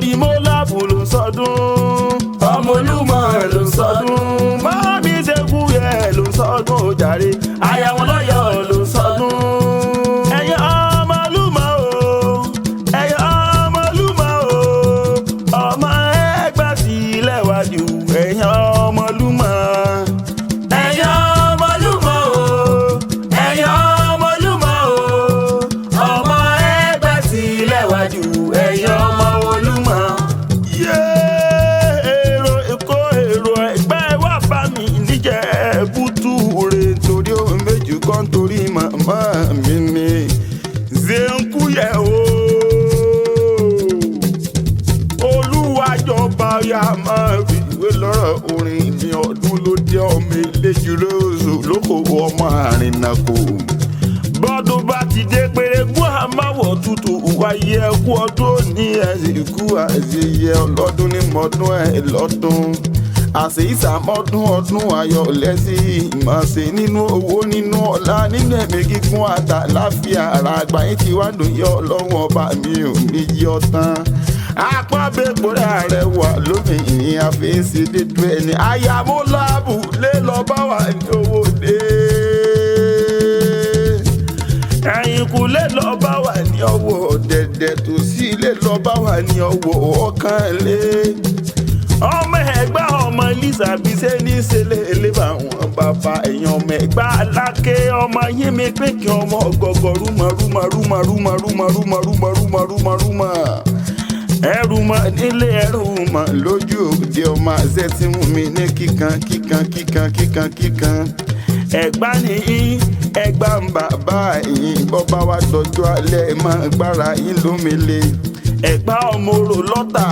torí mo láàbù ló ń sọdún ọmọ Olúmọ ló ń sọdún mọ́mí ṣekú yẹ ló ń sọdún ó jàre aya wọn lọ́yọ̀ ló ń sọdún. ẹ̀yin ọmọ Olúmọ o ẹ̀yin ọmọ Olúmọ o ọmọ Ẹ̀gbá sílẹ̀ wájú ẹ̀yin ọmọ Olúmọ. ẹ̀yin ọmọ Olúmọ o ẹ̀yin ọmọ Olúmọ o ọmọ Ẹ̀gbá sílẹ̀ wájú ẹ̀yin ọmọ Olúmọ. èrò Èkó èrò Ẹ̀gbá wà bá mi níjẹ̀bútú rè torí ohun méjì kan torí màmá mi ni Zenkúyẹ o. Olúwàjọba ya máa fi ìwé lọ́rọ̀ orin ní ọdún ló dé ọmọ eléjì lóṣù lókòwò ọmọ àrìnàkò. bọ́dún bá ti dé pérégún àmáwọ̀ tútù wáyé ẹkú ọdún òní ẹ̀sìnkú àṣeyẹ ọlọ́dún ní mọ́dún ẹ̀ lọ́dún. àṣeyísàmọ́dún ọdún ayọ̀ lẹ́sìn ìmọ̀ọ́sẹ̀ nínú owó nínú ọlá nínú ẹ̀mí gígùn àtàláfíà ara àgbà yín ti wá dùn yọ ọlọ́run ọba mi ò ní yí ọ tán. apábẹ́pọ̀rẹ́ àrẹwà lóbìnrin àfẹ́sí dídú ẹni ayámúláàbù lé lọ bá wà ní owó dé. ẹ̀yìnkù lé lọ bá wà ní ọwọ́ dẹ̀dẹ̀ tó sí lé lọ bá wà ní ọwọ́ ọkàn lé. ọmọ Ẹ̀gbá ọmọ Elizabeth ní sẹlẹ̀ ẹlẹ́bà wọn bàbá ẹ̀yìn ọmọ Ẹ̀gbá Aláké ọmọ yín mi pé kí ọmọ ọgọgọ rúmọ. ẹrù mọ nílé ẹrù mọ lójú òde ọmọ àṣẹ tí mú mi ní kíkan. Ẹ̀gbá ni yín Ẹ̀gbá ń bàbá yín bọ́bá wa dọjọ́ alẹ́ máa gbára yín lómele. Ẹ̀gbá ọmọ orò lọ́tà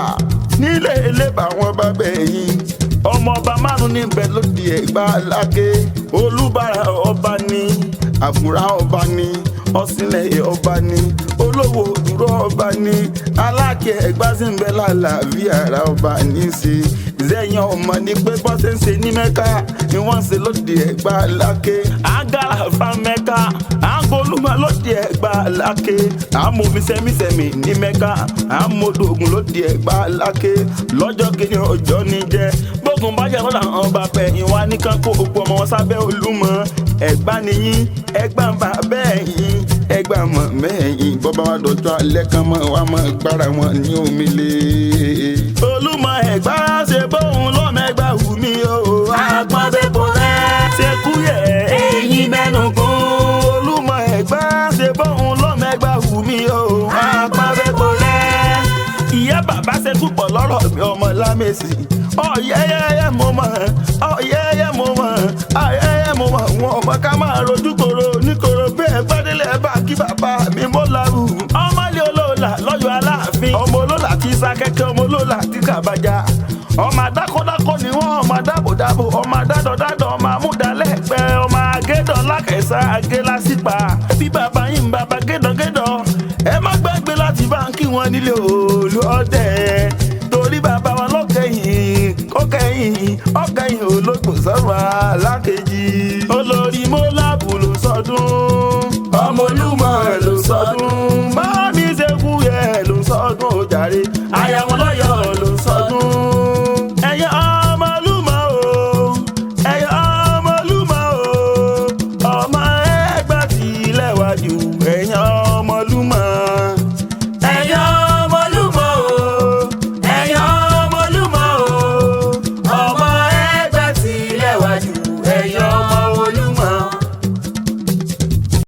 nílé ẹlẹ́bà wọn bá bẹ̀ yín. ọmọ ọba márùn níbẹ̀ lóde Ẹ̀gbá Aláké. Olúbàrà ọba ni Àgùnrà ọba ni Ọ̀sìnlẹ̀ ọba ni Olówó dúró ọba ni Aláké Ẹ̀gbá sì ń bẹ lálàáfíà ara ọba ní í ṣe. Zẹ́yìn ọmọ ní pé bọ́sẹ̀ ń ṣe ní Mẹ́kà ni wọ́n ń ṣe lóde Ẹ̀gbá Aláké. àgàrà fa Mẹ́kà àgọ́lùmọ̀ lóde Ẹ̀gbá Aláké. àmọ̀mísẹ́mísẹ́mí ní Mẹ́kà àmọ̀dògùn lóde Ẹ̀gbá Aláké. lọ́jọ́ kìíní ọjọ́ ní jẹ́ gbógun bá jẹ́ lọ́dà àwọn ọba pẹ̀yìn wá ní kánkó òpó ọmọ wọn sábẹ́ Olúmọ. Ẹ̀gbá ni yín Ẹ̀gbá ń bà bẹ́ẹ̀ yín Ẹ̀gbá mọ̀ mẹ́yìn bọ́bá wa dọ̀jọ́ alẹ́ kan mọ́ wa mọ́ gbára wọn ní omele. Olúmọ Ẹ̀gbá ṣe bóun lọ́mọ Ẹ̀gbá wù mí o. apábẹ́pọ̀rẹ́ Ṣekúyẹ ẹ̀yin mẹ́nu kún. Olúmọ Ẹ̀gbá ṣe bóun lọ́mọ Ẹ̀gbá wù mí o. apábẹ́pọ̀rẹ́ ìyá bàbá ṣe túbọ̀ lọ́rọ̀ mi ọmọ Lámèsì. ọ̀yẹ́yẹ́ mo mọ̀ ọ̀yẹ́yẹ́ mo mọ̀ ọ̀yẹ́yẹ́ mo mọ̀ wọn ọmọ ká máa rojú koro níkoro bẹ́ẹ̀ gbádélẹ̀ bá kí bàbá mi mọ́ lárú. ọmọlé olóòlà lọ́yọ̀ Aláàfin ọmọ olóòlà tí sá kẹ́kẹ́ ọmọ olóòlà tí kàbájá. ọmọ adákọ́dákọ́ ni wọ́n ọmọ adábòdábò ọmọ adádọ̀dádọ̀ ọmọ amúdalẹ́pẹ́ ọmọ agédọ̀ lákẹ̀sà agélásípa. bí bàbá yín bàbá gédọ̀gédọ̀ ẹ má gbàgbé láti bá ń kí wọn nílé Olúọdẹ torí bàbá wọn lọ́kẹ́yìn ọkẹ́yìn olóògbò sọ̀rọ̀ Aláké